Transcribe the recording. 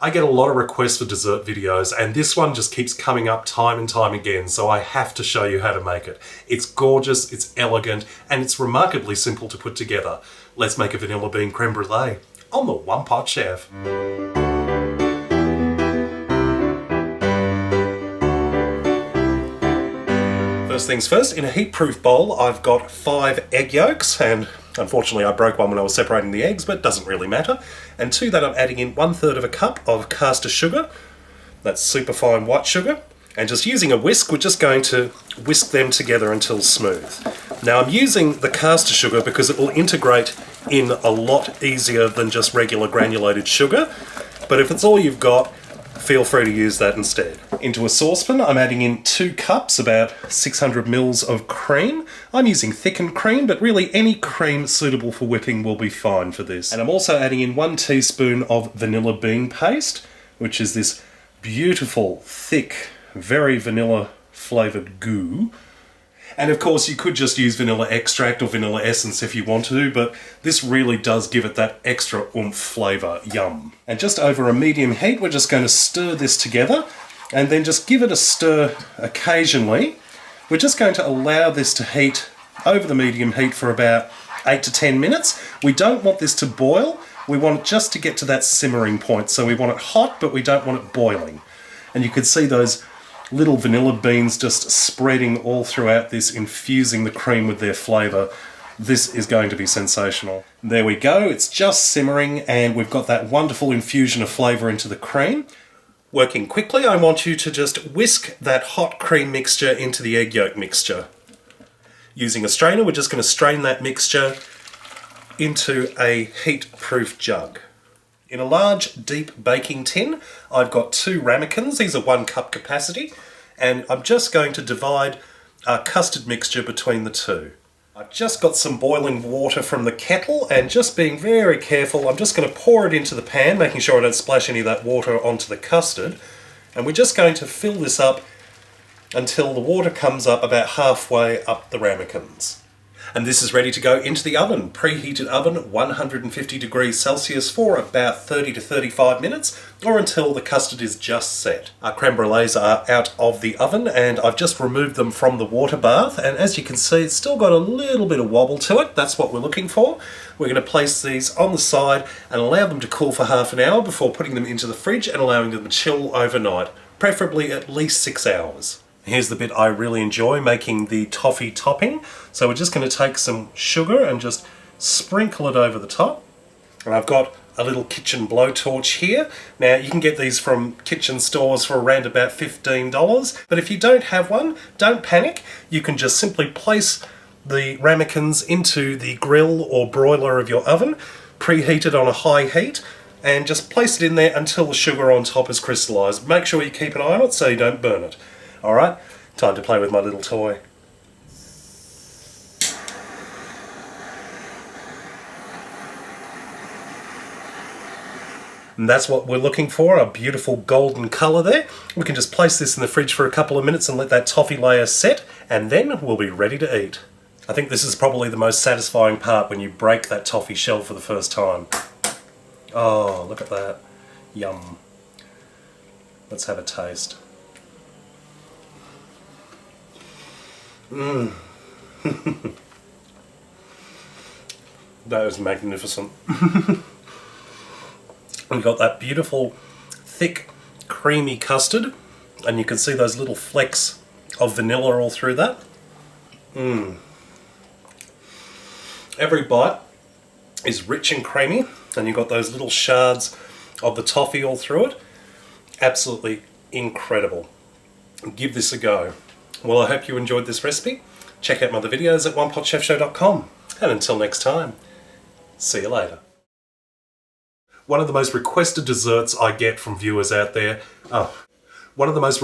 I get a lot of requests for dessert videos, and this one just keeps coming up time and time again, so I have to show you how to make it. It's gorgeous, it's elegant, and it's remarkably simple to put together. Let's make a vanilla bean creme brulee on the One Pot Chef. First things first, in a heat-proof bowl I've got 5 egg yolks, and unfortunately I broke one when I was separating the eggs, but it doesn't really matter. And to that I'm adding in 1/3 of a cup of caster sugar, that's superfine white sugar, and just using a whisk we're just going to whisk them together until smooth. Now I'm using the caster sugar because it will integrate in a lot easier than just regular granulated sugar, but if it's all you've got, feel free to use that instead. Into a saucepan I'm adding in 2 cups, about 600 mils of cream. I'm using thickened cream, but really any cream suitable for whipping will be fine for this. And I'm also adding in 1 teaspoon of vanilla bean paste, which is this beautiful, thick, very vanilla flavoured goo. And of course you could just use vanilla extract or vanilla essence if you want to, but this really does give it that extra oomph flavour. Yum. And just over a medium heat we're just going to stir this together and then just give it a stir occasionally. We're just going to allow this to heat over the medium heat for about 8 to 10 minutes. We don't want this to boil, we want it just to get to that simmering point. So we want it hot, but we don't want it boiling. And you can see those little vanilla beans just spreading all throughout this, infusing the cream with their flavour. This is going to be sensational. There we go, it's just simmering and we've got that wonderful infusion of flavour into the cream. Working quickly, I want you to just whisk that hot cream mixture into the egg yolk mixture. Using a strainer, we're just going to strain that mixture into a heat-proof jug. In a large, deep baking tin, I've got 2 ramekins. These are 1 cup capacity, and I'm just going to divide our custard mixture between the 2. I've just got some boiling water from the kettle, and just being very careful, I'm just going to pour it into the pan, making sure I don't splash any of that water onto the custard. And we're just going to fill this up until the water comes up about halfway up the ramekins. And this is ready to go into the oven. Preheated oven, 150 degrees Celsius for about 30 to 35 minutes, or until the custard is just set. Our creme brulees are out of the oven, and I've just removed them from the water bath, and as you can see, it's still got a little bit of wobble to it. That's what we're looking for. We're going to place these on the side and allow them to cool for half an hour before putting them into the fridge and allowing them to chill overnight, preferably at least 6 hours. Here's the bit I really enjoy, making the toffee topping. So we're just going to take some sugar and just sprinkle it over the top. And I've got a little kitchen blowtorch here. Now you can get these from kitchen stores for around about $15, but if you don't have one, don't panic. You can just simply place the ramekins into the grill or broiler of your oven, preheat it on a high heat, and just place it in there until the sugar on top is crystallised. Make sure you keep an eye on it so you don't burn it. Alright, time to play with my little toy. And that's what we're looking for, a beautiful golden colour there. We can just place this in the fridge for a couple of minutes and let that toffee layer set, and then we'll be ready to eat. I think this is probably the most satisfying part, when you break that toffee shell for the first time. Oh, look at that. Yum. Let's have a taste. Mmm. That is magnificent. We've got that beautiful, thick, creamy custard, and you can see those little flecks of vanilla all through that. Mmm. Every bite is rich and creamy, and you've got those little shards of the toffee all through it. Absolutely incredible. Give this a go. Well, I hope you enjoyed this recipe. Check out my other videos at OnePotChefShow.com. And until next time, see you later. One of the most requested desserts I get from viewers out there... one of the most